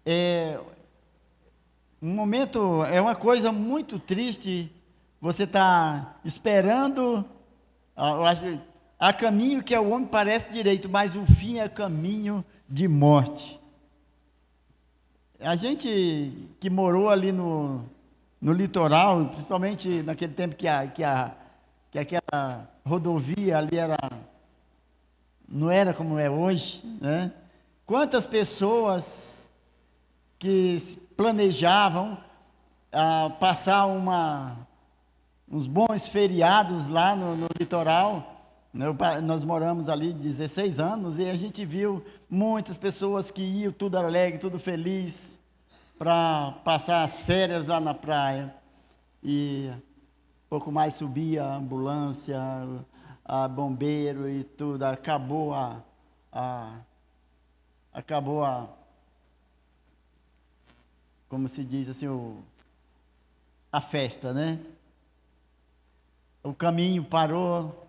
É um momento, é uma coisa muito triste. Você está esperando, eu acho, há caminho que ao homem parece direito, mas o fim é caminho de morte. A gente que morou ali no litoral, principalmente naquele tempo que aquela rodovia ali não era como é hoje, né? Quantas pessoas que planejavam passar uns bons feriados lá no litoral, né? Nós moramos ali 16 anos e a gente viu muitas pessoas que iam tudo alegre, tudo feliz, para passar as férias lá na praia. E pouco mais subia a ambulância, a bombeiro e tudo. Acabou como se diz assim, a festa, né? O caminho parou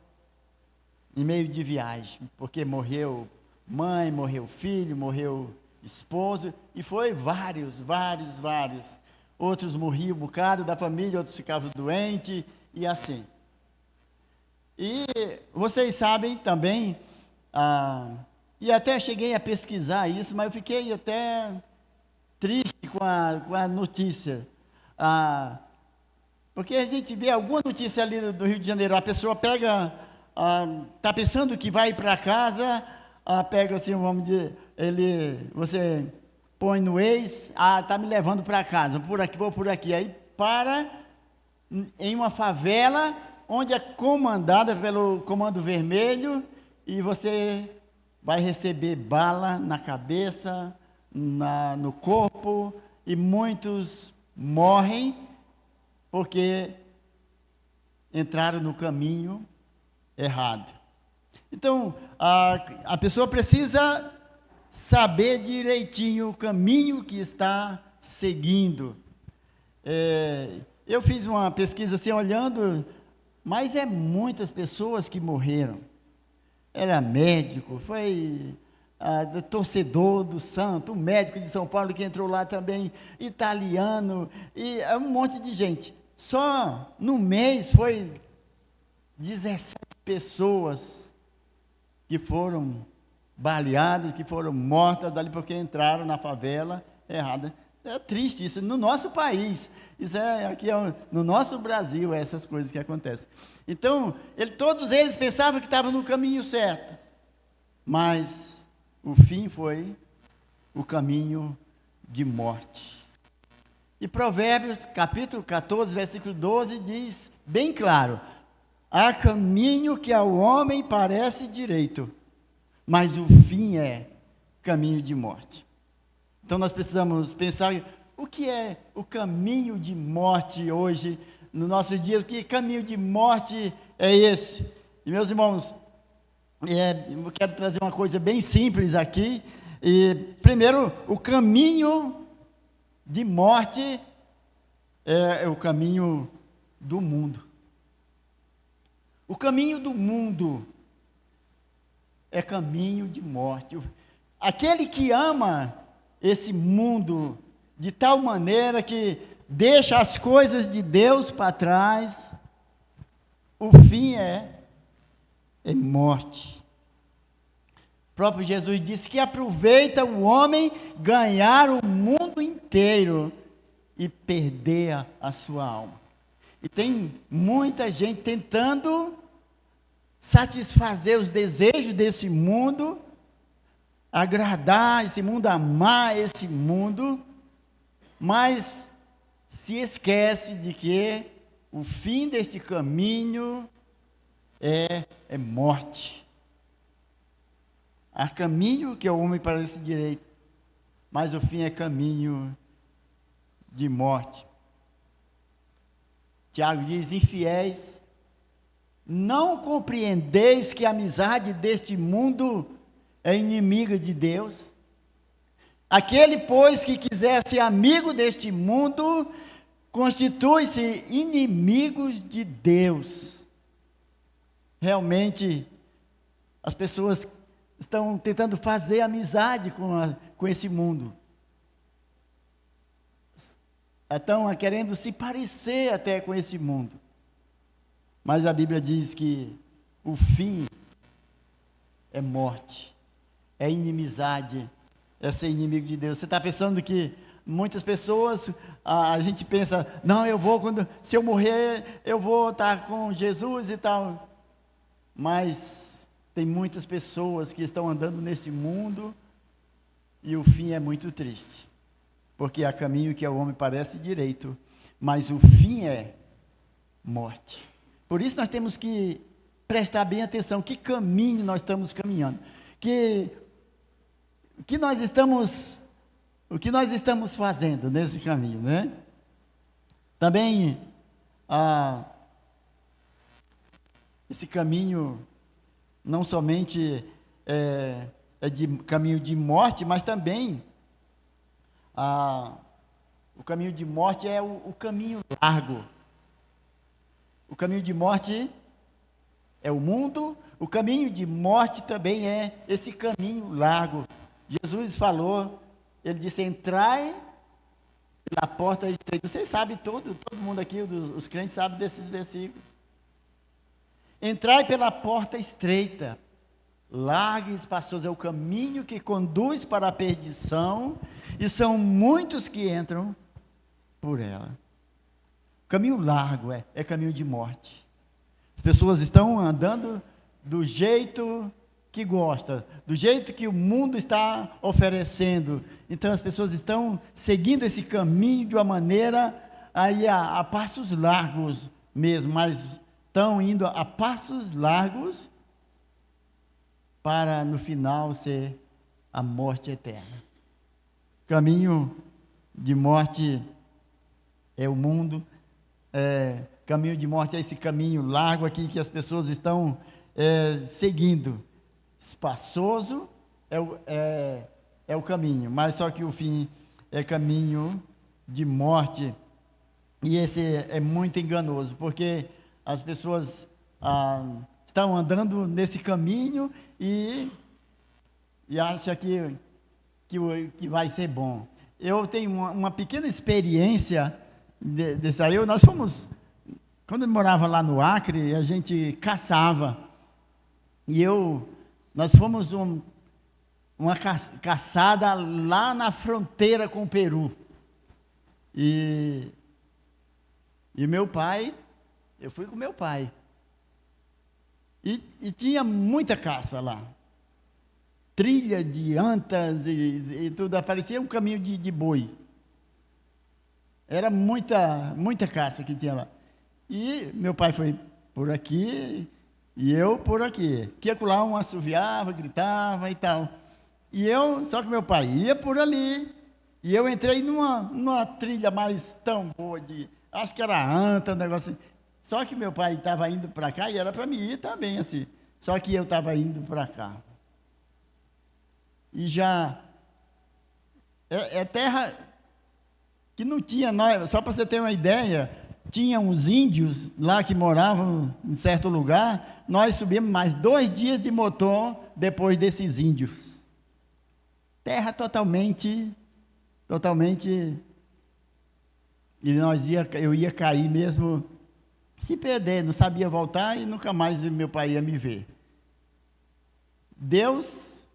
em meio de viagem, porque morreu mãe, morreu filho, morreu esposo, e foi vários. Outros morriam um bocado da família, outros ficavam doentes, e assim. E vocês sabem também, e até cheguei a pesquisar isso, mas eu fiquei até triste com a notícia. Porque a gente vê alguma notícia ali do Rio de Janeiro, a pessoa pega, está pensando que vai para casa, pega assim, vamos dizer, você põe no Waze, está me levando para casa, por aqui, vou por aqui, aí para em uma favela, onde é comandada pelo Comando Vermelho, e você vai receber bala na cabeça, no corpo, e muitos morrem, porque entraram no caminho errado. Então, a pessoa precisa saber direitinho o caminho que está seguindo. Eu fiz uma pesquisa assim, olhando, mas muitas pessoas que morreram. Era médico, foi torcedor do Santo, um médico de São Paulo que entrou lá também, italiano, e um monte de gente. Só no mês foi 17 pessoas que foram baleadas, que foram mortas ali porque entraram na favela errada. É triste isso, no nosso país, isso aqui no nosso Brasil, essas coisas que acontecem. Então, todos eles pensavam que estavam no caminho certo, mas o fim foi o caminho de morte. E Provérbios, capítulo 14, versículo 12, diz bem claro: há caminho que ao homem parece direito, mas o fim é caminho de morte. Então nós precisamos pensar o que é o caminho de morte hoje, no nosso dia, que caminho de morte é esse? E meus irmãos, eu quero trazer uma coisa bem simples aqui. Primeiro, o caminho de morte é o caminho do mundo. O caminho do mundo é caminho de morte. Aquele que ama esse mundo de tal maneira que deixa as coisas de Deus para trás, o fim é morte. O próprio Jesus disse que aproveita o homem ganhar o mundo inteiro e perder a sua alma. E tem muita gente tentando satisfazer os desejos desse mundo, agradar esse mundo, amar esse mundo, mas se esquece de que o fim deste caminho é morte. Há caminho que ao homem parece direito, mas o fim é caminho de morte. Tiago diz: infiéis, não compreendeis que a amizade deste mundo é inimiga de Deus? Aquele, pois, que quiser ser amigo deste mundo, constitui-se inimigos de Deus. Realmente, as pessoas estão tentando fazer amizade com esse mundo. estão querendo se parecer até com esse mundo. Mas a Bíblia diz que o fim é morte, é inimizade, é ser inimigo de Deus. Você está pensando que muitas pessoas, a gente pensa, não, se eu morrer, eu vou estar com Jesus e tal. Mas tem muitas pessoas que estão andando nesse mundo e o fim é muito triste. Porque há caminho que ao homem parece direito, mas o fim é morte. Por isso nós temos que prestar bem atenção, que caminho nós estamos caminhando. O que nós estamos fazendo nesse caminho, né? Também, esse caminho não somente é de caminho de morte, mas também o caminho de morte é o caminho largo. O caminho de morte é o mundo, o caminho de morte também é esse caminho largo. Jesus falou, ele disse, entrai pela porta estreita. Vocês sabem todo mundo aqui, os crentes sabem desses versículos. Entrai pela porta estreita, largo e espaçoso é o caminho que conduz para a perdição, e são muitos que entram por ela. O caminho largo é caminho de morte. As pessoas estão andando do jeito que gosta, do jeito que o mundo está oferecendo. Então as pessoas estão seguindo esse caminho de uma maneira aí a passos largos mesmo, mas estão indo a passos largos para no final ser a morte eterna. Caminho de morte é o mundo, caminho de morte é esse caminho largo aqui que as pessoas estão seguindo. Espaçoso é o caminho, mas só que o fim é caminho de morte, e esse é muito enganoso, porque as pessoas estão andando nesse caminho e acham que vai ser bom. Eu tenho uma pequena experiência desse aí. Nós fomos, quando eu morava lá no Acre, a gente caçava, e nós fomos uma caçada lá na fronteira com o Peru, e meu pai, eu fui com meu pai, e tinha muita caça lá, trilha de antas e tudo, parecia um caminho de boi, era muita caça que tinha lá, e meu pai foi por aqui, e eu por aqui, que acolá um assoviava, gritava e tal, só que meu pai ia por ali, e eu entrei numa trilha mais tão boa, acho que era anta, um negócio assim. Só que meu pai estava indo para cá, e era para mim ir também assim, só que eu estava indo para cá, e já, é terra que não tinha, só para você ter uma ideia, tinha uns índios lá que moravam em certo lugar, nós subimos mais 2 dias de motor depois desses índios. Terra totalmente, e eu ia cair mesmo, se perder, não sabia voltar e nunca mais meu pai ia me ver.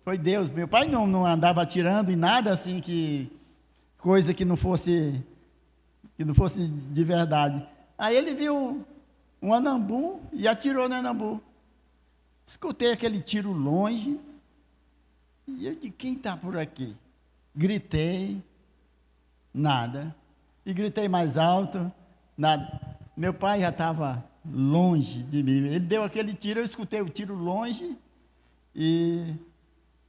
Foi Deus, meu pai não andava atirando em nada assim, coisa que não fosse de verdade. Aí ele viu um anambu e atirou no anambu. Escutei aquele tiro longe, e eu disse, quem está por aqui? Gritei, nada. E gritei mais alto, nada. Meu pai já estava longe de mim. Ele deu aquele tiro, eu escutei o tiro longe, e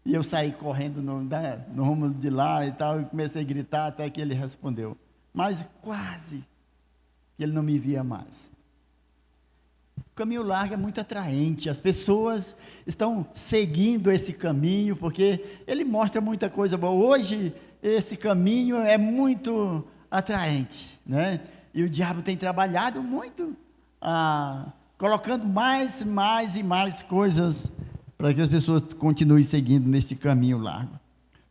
eu saí correndo no rumo de lá e tal, e comecei a gritar até que ele respondeu. Mas quase que ele não me via mais. O caminho largo é muito atraente, as pessoas estão seguindo esse caminho, porque ele mostra muita coisa boa. Hoje, esse caminho é muito atraente, né? E o diabo tem trabalhado muito, colocando mais e mais coisas, para que as pessoas continuem seguindo nesse caminho largo.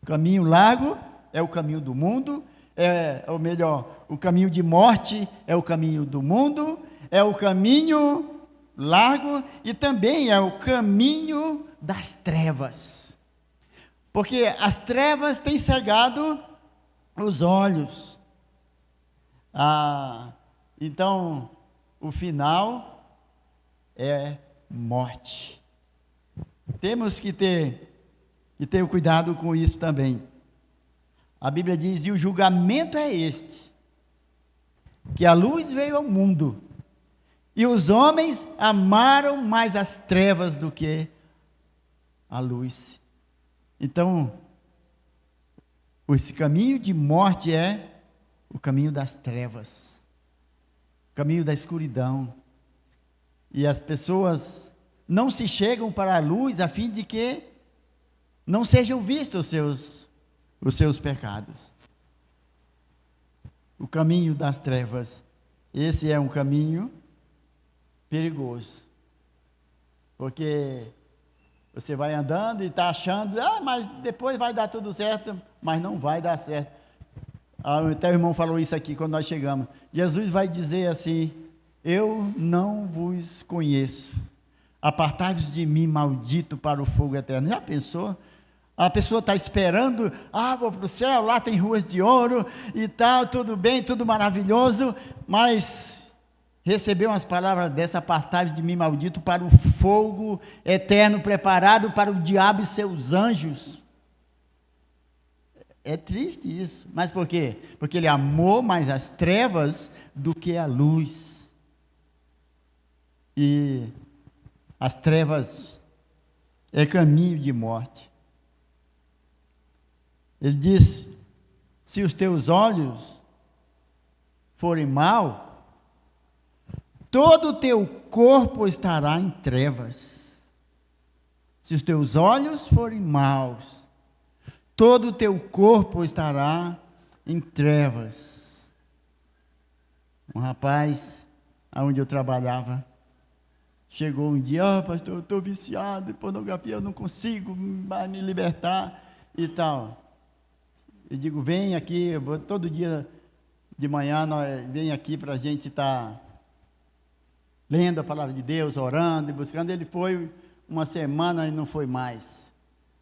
O caminho largo é o caminho do mundo, ou melhor, o caminho de morte é o caminho do mundo, é o caminho largo e também é o caminho das trevas. Porque as trevas têm cegado os olhos. Então, o final é morte. Temos que ter cuidado com isso também. A Bíblia diz: e o julgamento é este, que a luz veio ao mundo, e os homens amaram mais as trevas do que a luz. Então, esse caminho de morte é o caminho das trevas, o caminho da escuridão. E as pessoas não se chegam para a luz a fim de que não sejam vistos os seus pecados. O caminho das trevas, esse é um caminho perigoso, porque você vai andando e está achando, mas depois vai dar tudo certo, mas não vai dar certo. Até o irmão falou isso aqui quando nós chegamos. Jesus vai dizer assim: eu não vos conheço, apartai-vos de mim, maldito, para o fogo eterno. Já pensou? A pessoa está esperando, vou para o céu, lá tem ruas de ouro e tal, tudo bem, tudo maravilhoso, mas recebeu umas palavras dessa: apartai-vos de mim, maldito, para o fogo eterno preparado para o diabo e seus anjos. É triste isso, mas por quê? Porque ele amou mais as trevas do que a luz. E as trevas é caminho de morte. Ele diz: se os teus olhos forem maus, todo o teu corpo estará em trevas. Se os teus olhos forem maus, todo o teu corpo estará em trevas. Um rapaz, onde eu trabalhava, chegou um dia: pastor, eu estou viciado em pornografia, eu não consigo mais me libertar e tal. Eu digo: vem aqui, eu vou todo dia de manhã, vem aqui para a gente estar lendo a palavra de Deus, orando e buscando. Ele foi uma semana e não foi mais.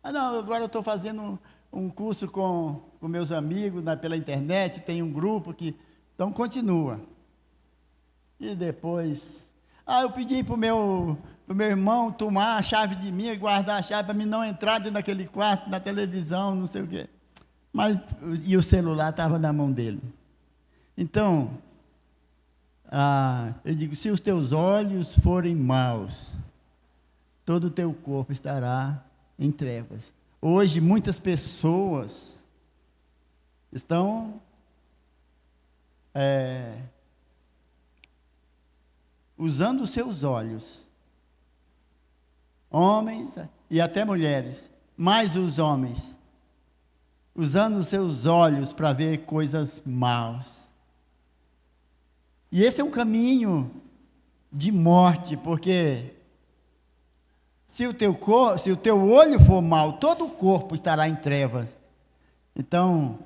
Não, agora eu estou fazendo um curso com meus amigos pela internet, tem um grupo que... Então continua. E depois... eu pedi para o meu irmão tomar a chave de mim e guardar a chave para mim não entrar dentro daquele quarto, na televisão, não sei o quê. E o celular estava na mão dele. Então, eu digo: se os teus olhos forem maus, todo o teu corpo estará em trevas. Hoje, muitas pessoas estão usando os seus olhos, homens e até mulheres, mais os homens, usando os seus olhos para ver coisas más. E esse é um caminho de morte, porque se o teu olho for mau, todo o corpo estará em trevas. Então,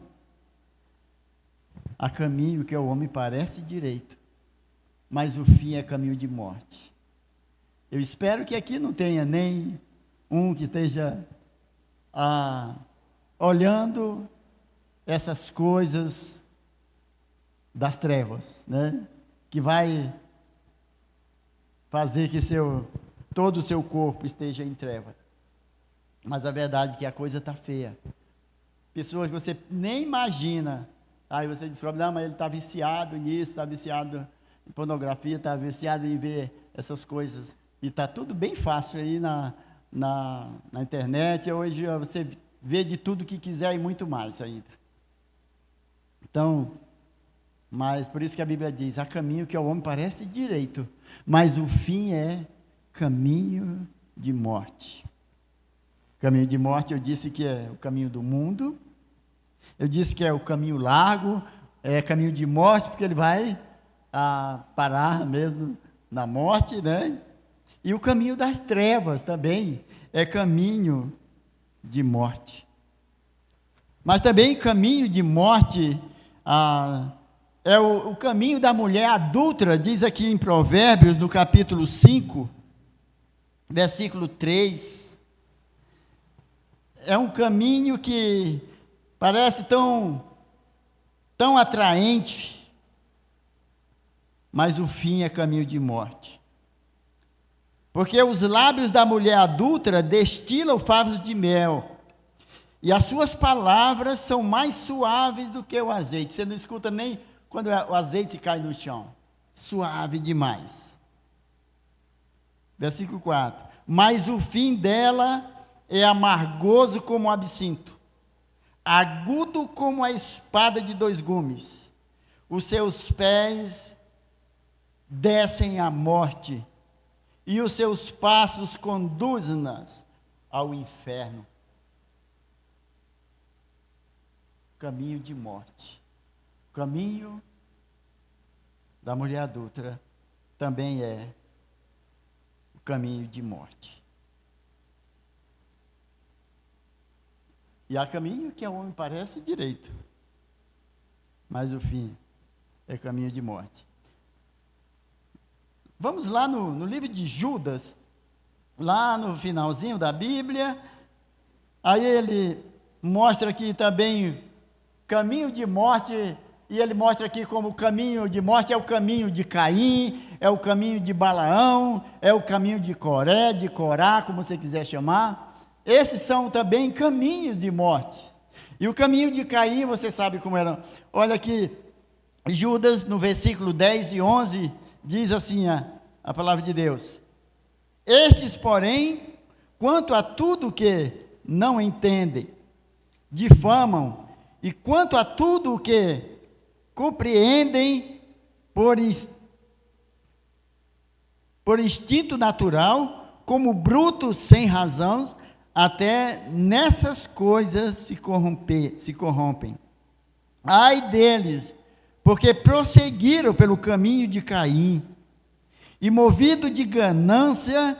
há caminho que ao homem parece direito, mas o fim é caminho de morte. Eu espero que aqui não tenha nem um que esteja olhando essas coisas das trevas, né? Que vai fazer que todo o seu corpo esteja em trevas. Mas a verdade é que a coisa está feia. Pessoas que você nem imagina, aí você descobre: não, mas ele está viciado nisso, está viciado em pornografia, está viciado em ver essas coisas. E está tudo bem fácil aí na internet. Hoje você vê de tudo que quiser e muito mais ainda. Então, mas por isso que a Bíblia diz: há caminho que ao homem parece direito, mas o fim é caminho de morte. Caminho de morte, eu disse que é o caminho do mundo. Eu disse que é o caminho largo, é caminho de morte, porque ele vai parar mesmo na morte, né? E o caminho das trevas também é caminho de morte. Mas também caminho de morte, é o caminho da mulher adúltera, diz aqui em Provérbios, no capítulo 5, versículo 3. É um caminho que parece tão atraente, mas o fim é caminho de morte. Porque os lábios da mulher adúltera destilam favos de mel, e as suas palavras são mais suaves do que o azeite. Você não escuta nem quando o azeite cai no chão. Suave demais. Versículo 4. Mas o fim dela é amargoso como o absinto, agudo como a espada de 2 gumes. Os seus pés descem à morte, e os seus passos conduzem-nas ao inferno. Caminho de morte. O caminho da mulher adúltera também é o caminho de morte. E há caminho que ao homem parece direito, mas o fim é caminho de morte. Vamos lá no livro de Judas, lá no finalzinho da Bíblia, aí ele mostra aqui também caminho de morte, e ele mostra aqui como o caminho de morte é o caminho de Caim, é o caminho de Balaão, é o caminho de Coré, de Corá, como você quiser chamar. Esses são também caminhos de morte. E o caminho de Caim, você sabe como era. Olha aqui, Judas, no versículo 10 e 11, diz assim a palavra de Deus: estes, porém, quanto a tudo que não entendem, difamam, e quanto a tudo o que compreendem por instinto natural, como brutos sem razão, até nessas coisas se corrompem. Ai deles, porque prosseguiram pelo caminho de Caim, e movido de ganância,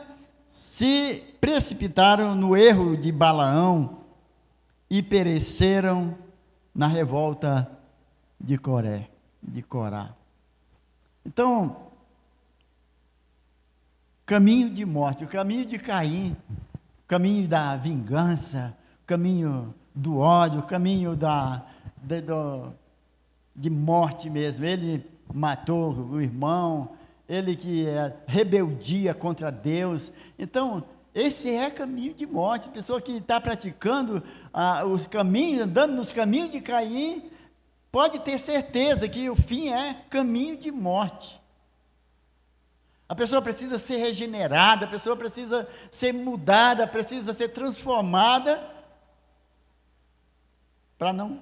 se precipitaram no erro de Balaão, e pereceram na revolta de Corá. Então, caminho de morte, o caminho de Caim, o caminho da vingança, o caminho do ódio, o caminho de morte mesmo. Ele matou o irmão, ele que é rebeldia contra Deus. Então, esse é caminho de morte. A pessoa que está praticando os caminhos, andando nos caminhos de Caim, pode ter certeza que o fim é caminho de morte. A pessoa precisa ser regenerada, a pessoa precisa ser mudada, precisa ser transformada, para não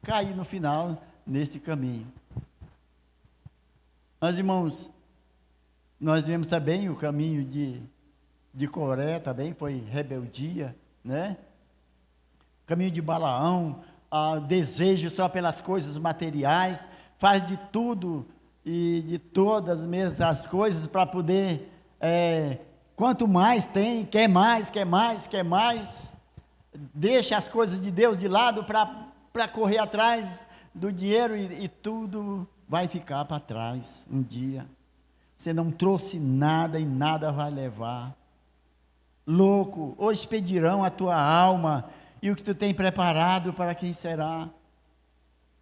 cair no final nesse caminho. Mas, irmãos, nós vemos também o caminho de Coré, também foi rebeldia, né? O caminho de Balaão, desejo só pelas coisas materiais, faz de tudo e de todas mesmo as coisas para poder, quanto mais tem, quer mais, deixa as coisas de Deus de lado para correr atrás do dinheiro, e tudo vai ficar para trás um dia. Você não trouxe nada e nada vai levar. Louco, ou expedirão a tua alma, e o que tu tem preparado para quem será?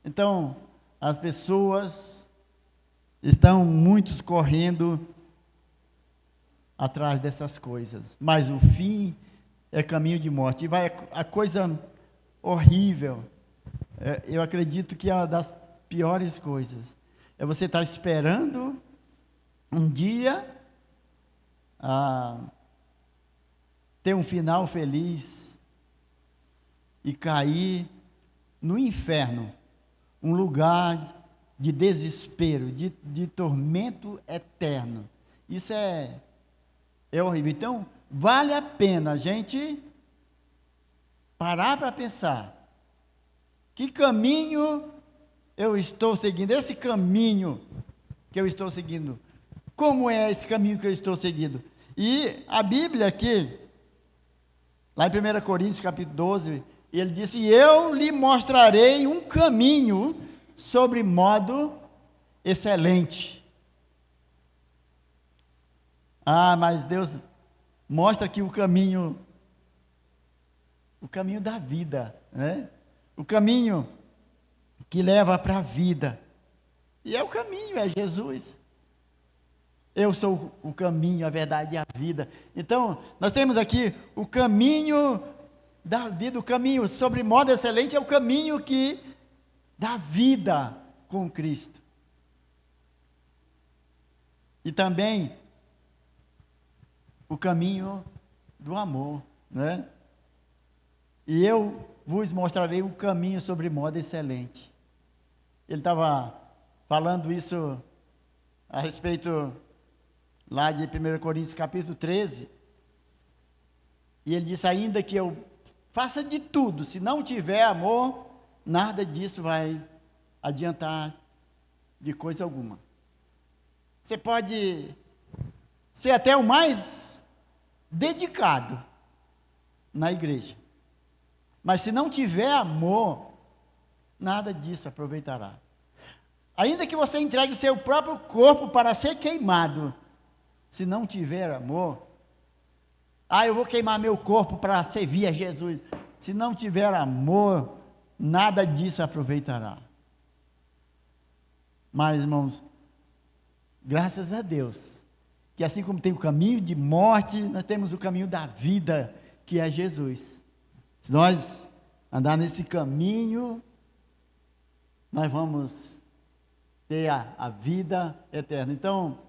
Então, as pessoas estão muitos correndo atrás dessas coisas, mas o fim é caminho de morte. E vai a coisa horrível, eu acredito que é uma das piores coisas, é você estar esperando um dia ter um final feliz e cair no inferno, um lugar de desespero, de tormento eterno. Isso é horrível. Então, vale a pena a gente parar para pensar: que caminho eu estou seguindo? Esse caminho que eu estou seguindo, como é esse caminho que eu estou seguindo? E a Bíblia aqui, lá em 1 Coríntios capítulo 12, ele disse: eu lhe mostrarei um caminho sobre modo excelente. Mas Deus mostra que o caminho da vida, né? O caminho que leva para a vida. E é o caminho, é Jesus. Eu sou o caminho, a verdade e a vida. Então, nós temos aqui o caminho da vida, o caminho sobre modo excelente é o caminho que dá vida com Cristo. E também o caminho do amor, né? E eu vos mostrarei o caminho sobre modo excelente. Ele estava falando isso a respeito lá de 1 Coríntios capítulo 13. E ele disse: ainda que eu faça de tudo, se não tiver amor, nada disso vai adiantar de coisa alguma. Você pode ser até o mais dedicado na igreja, mas se não tiver amor, nada disso aproveitará. Ainda que você entregue o seu próprio corpo para ser queimado, se não tiver amor, eu vou queimar meu corpo para servir a Jesus. Se não tiver amor, nada disso aproveitará. Mas, irmãos, graças a Deus, que assim como tem o caminho de morte, nós temos o caminho da vida, que é Jesus. Se nós andar nesse caminho, nós vamos ter a vida eterna. Então,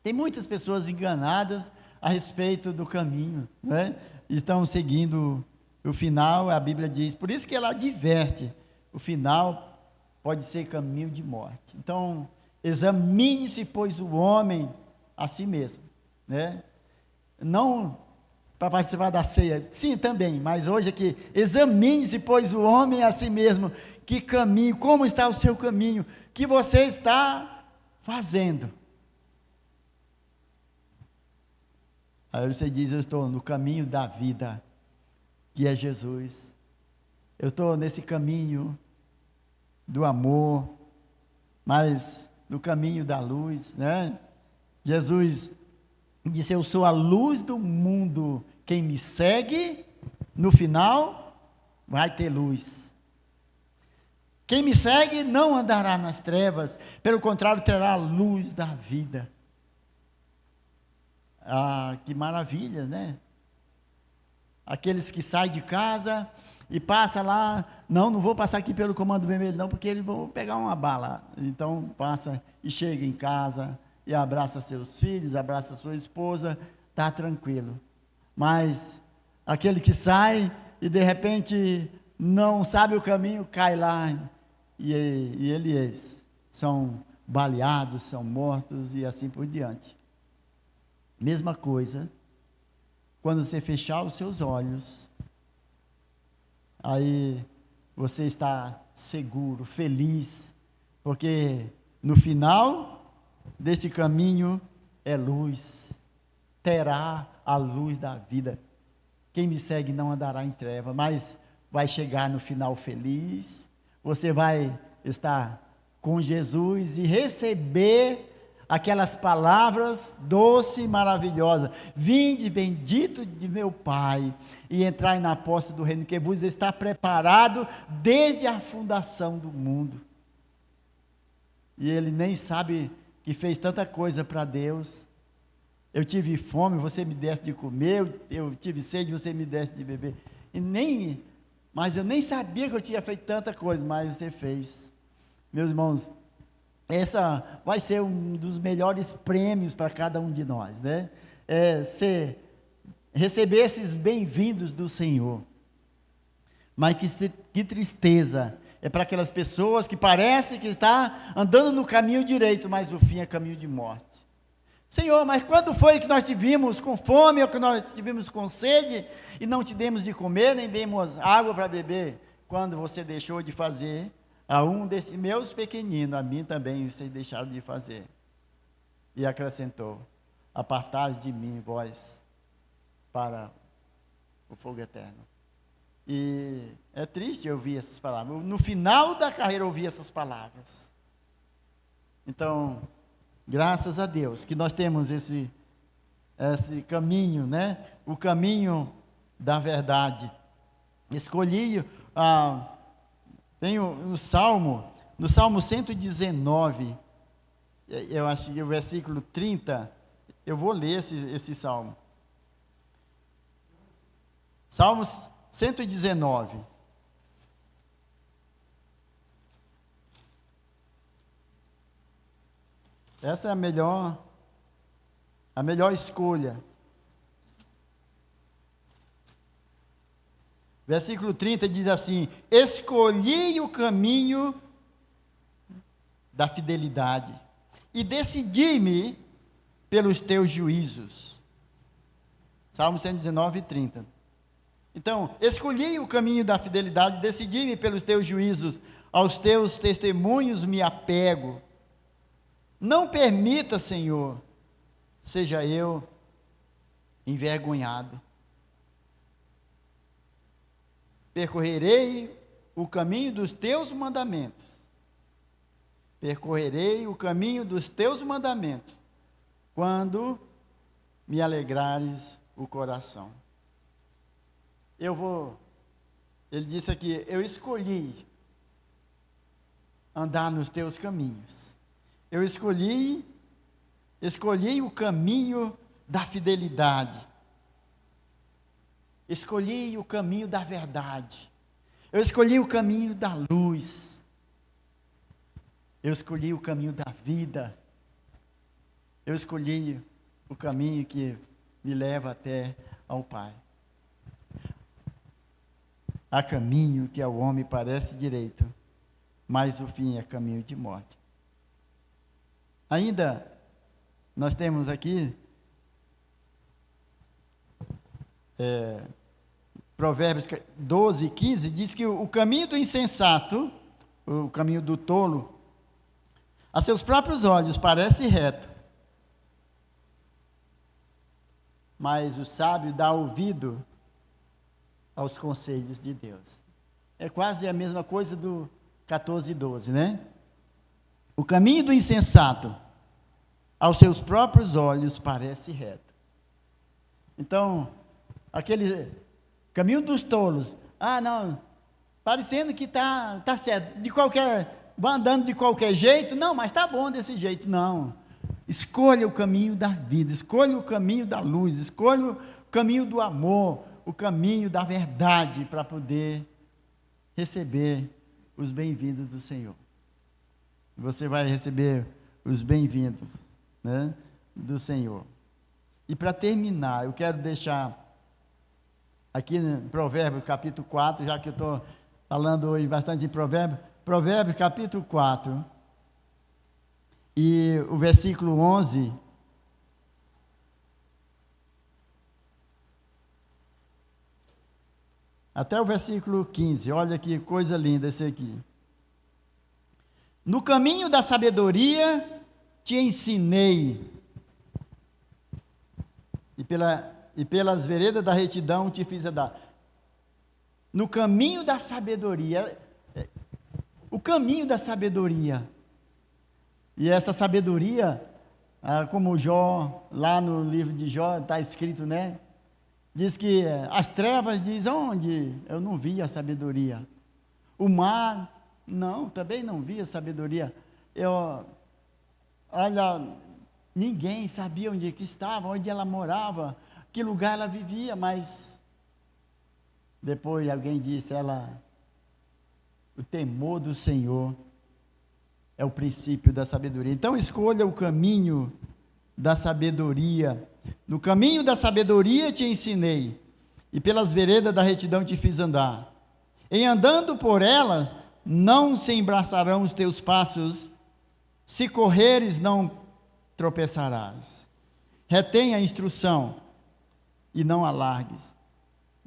tem muitas pessoas enganadas a respeito do caminho, né? E estão seguindo o final, a Bíblia diz, por isso que ela adverte, o final pode ser caminho de morte. Então, examine-se, pois, o homem a si mesmo, né? Não para participar da ceia, sim, também, mas hoje aqui, examine-se, pois, o homem a si mesmo, que caminho, como está o seu caminho, que você está fazendo. Aí você diz: eu estou no caminho da vida, que é Jesus. Eu estou nesse caminho do amor, mas no caminho da luz, né? Jesus disse: eu sou a luz do mundo. Quem me segue, no final, vai ter luz. Quem me segue não andará nas trevas, pelo contrário, terá a luz da vida. Que maravilha, né? Aqueles que saem de casa e passam lá, não vou passar aqui pelo comando vermelho não, porque eles vão pegar uma bala. Então passa e chega em casa e abraça seus filhos, abraça sua esposa, está tranquilo. Mas aquele que sai e de repente não sabe o caminho, cai lá e eles são baleados, são mortos e assim por diante. Mesma coisa, quando você fechar os seus olhos, aí você está seguro, feliz, porque no final desse caminho é luz, terá a luz da vida. Quem me segue não andará em treva, mas vai chegar no final feliz, você vai estar com Jesus e receber aquelas palavras doces e maravilosas: vinde bendito de meu Pai, e entrai na posse do reino que vos está preparado desde a fundação do mundo. E ele nem sabe que fez tanta coisa para Deus. Eu tive fome, você me desse de comer, eu tive sede, você me desse de beber. Mas eu nem sabia que eu tinha feito tanta coisa, mas você fez. Meus irmãos, essa vai ser um dos melhores prêmios para cada um de nós, né? Receber esses bem-vindos do Senhor. Mas que tristeza é para aquelas pessoas que parece que está andando no caminho direito, mas o fim é caminho de morte. Senhor, mas quando foi que nós te vimos com fome, ou que nós te vimos com sede, e não te demos de comer, nem demos água para beber? Quando você deixou de fazer a um desses meus pequeninos, a mim também vocês deixaram de fazer. E acrescentou: apartai de mim, vós, para o fogo eterno. E é triste ouvir essas palavras. No final da carreira, ouvir essas palavras. Então, graças a Deus que nós temos esse caminho, né? O caminho da verdade. Escolhi, tem no Salmo 119, eu acho que o versículo 30, eu vou ler esse salmo. Salmos 119. Essa é a melhor escolha. Versículo 30 diz assim: escolhi o caminho da fidelidade e decidi-me pelos teus juízos. Salmo 119, 30. Então, escolhi o caminho da fidelidade, decidi-me pelos teus juízos, aos teus testemunhos me apego. Não permita, Senhor, seja eu envergonhado. Percorrerei o caminho dos teus mandamentos. Percorrerei o caminho dos teus mandamentos, quando me alegrares o coração. Ele disse aqui, eu escolhi andar nos teus caminhos. Eu escolhi o caminho da fidelidade. Escolhi o caminho da verdade. Eu escolhi o caminho da luz. Eu escolhi o caminho da vida. Eu escolhi o caminho que me leva até ao Pai. Há caminho que ao homem parece direito, mas o fim é caminho de morte. Ainda, nós temos aqui, Provérbios 12, 15, diz que o caminho do insensato, o caminho do tolo, a seus próprios olhos parece reto, mas o sábio dá ouvido aos conselhos de Deus. É quase a mesma coisa do 14, 12, né? O caminho do insensato, aos seus próprios olhos, parece reto. Então, aquele caminho dos tolos, não, parecendo que está certo, vai andando de qualquer jeito, não, mas está bom desse jeito, não. Escolha o caminho da vida, escolha o caminho da luz, escolha o caminho do amor, o caminho da verdade, para poder receber os bem-vindos do Senhor. Você vai receber os bem-vindos, né, do Senhor. E para terminar, eu quero deixar aqui no Provérbios capítulo 4, já que eu estou falando hoje bastante em Provérbios capítulo 4, e o versículo 11, até o versículo 15, olha que coisa linda esse aqui. No caminho da sabedoria te ensinei, e pelas veredas da retidão te fiz andar. No caminho da sabedoria, o caminho da sabedoria. E essa sabedoria, como Jó, lá no livro de Jó, está escrito, né? Diz que as trevas diz onde? Eu não vi a sabedoria. O mar, não, também não vi a sabedoria. Olha, ninguém sabia onde que estava, onde ela morava, que lugar ela vivia, mas depois alguém disse, o temor do Senhor é o princípio da sabedoria. Então escolha o caminho da sabedoria. No caminho da sabedoria te ensinei, e pelas veredas da retidão te fiz andar. Em andando por elas, não se embaraçarão os teus passos, se correres não tropeçarás. Retém a instrução e não a largues.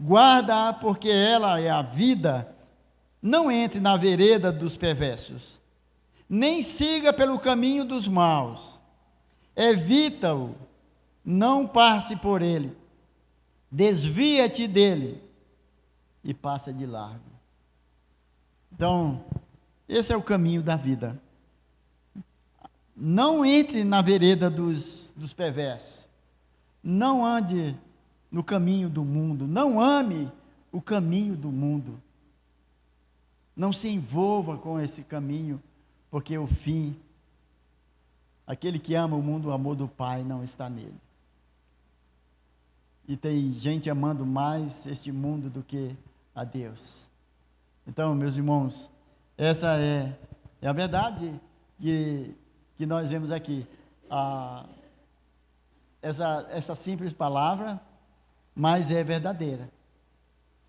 Guarda-a, porque ela é a vida. Não entre na vereda dos perversos, nem siga pelo caminho dos maus. Evita-o, não passe por ele. Desvia-te dele, e passa de largo. Então, esse é o caminho da vida. Não entre na vereda dos perversos. Não ande no caminho do mundo. Não ame o caminho do mundo. Não se envolva com esse caminho, porque o fim, aquele que ama o mundo, o amor do Pai não está nele. E tem gente amando mais este mundo do que a Deus. Então, meus irmãos, essa é a verdade que nós vemos aqui. Essa simples palavra, mas é verdadeira.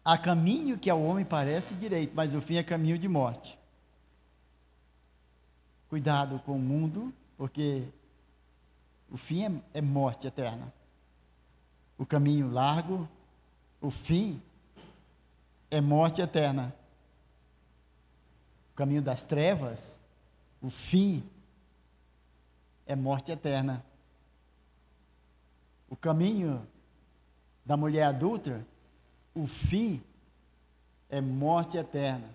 Há caminho que ao homem parece direito, mas o fim é caminho de morte. Cuidado com o mundo, porque o fim é morte eterna. O caminho largo, o fim é morte eterna. O caminho das trevas, o fim é morte eterna. O caminho da mulher adúltera, o fim é morte eterna.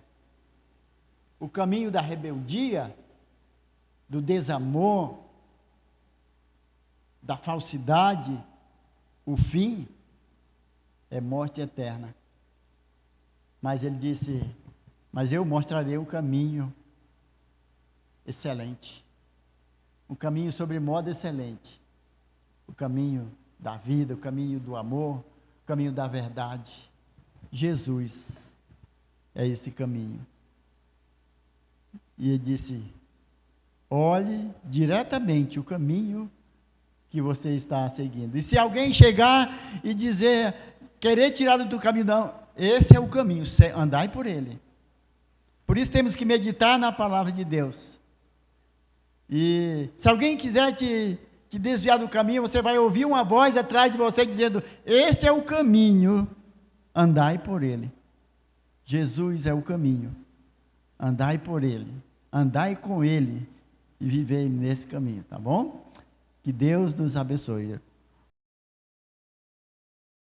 O caminho da rebeldia, do desamor, da falsidade, o fim é morte eterna. Mas ele disse, mas eu mostrarei um caminho excelente. Um caminho sobre modo excelente. O caminho da vida, o caminho do amor, o caminho da verdade. Jesus é esse caminho. E ele disse, olhe diretamente o caminho que você está seguindo. E se alguém chegar e dizer, querer tirar do caminho, não, esse é o caminho, andai por ele. Por isso temos que meditar na palavra de Deus. E se alguém quiser te desviar do caminho, você vai ouvir uma voz atrás de você dizendo, este é o caminho, andai por ele. Jesus é o caminho, andai por ele, andai com ele e vivei nesse caminho, tá bom? Que Deus nos abençoe.